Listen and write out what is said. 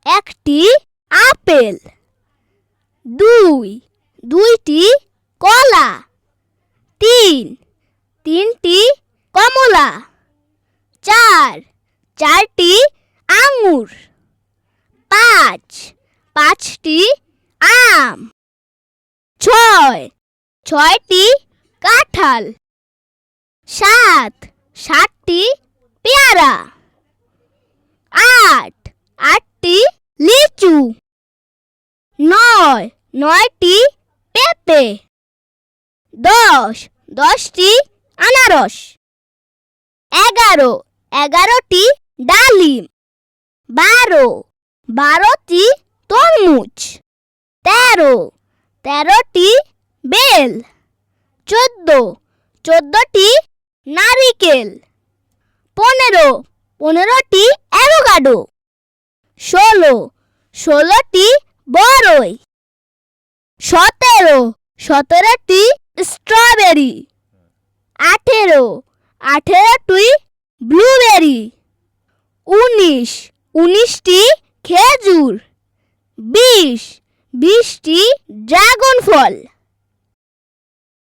একটি আপেল। 2টি কলা। 3টি কমলা। 4টি আঙ্গুর। 5টি আম। 6টি কাঁঠাল। 7টি পেয়ারা। 8টি লিচু। 9টি পেঁপে। 10টি আনারস। 11টি ডালিম। 12টি তরমুজ। 13টি বেল। 14টি নারিকেল। 15টি অ্যাভোকাডো। 16টি বরই। 17টি স্ট্রবেরি। 18টি ব্লুবেরি। 19টি খেজুর। 20টি ড্রাগন ফল।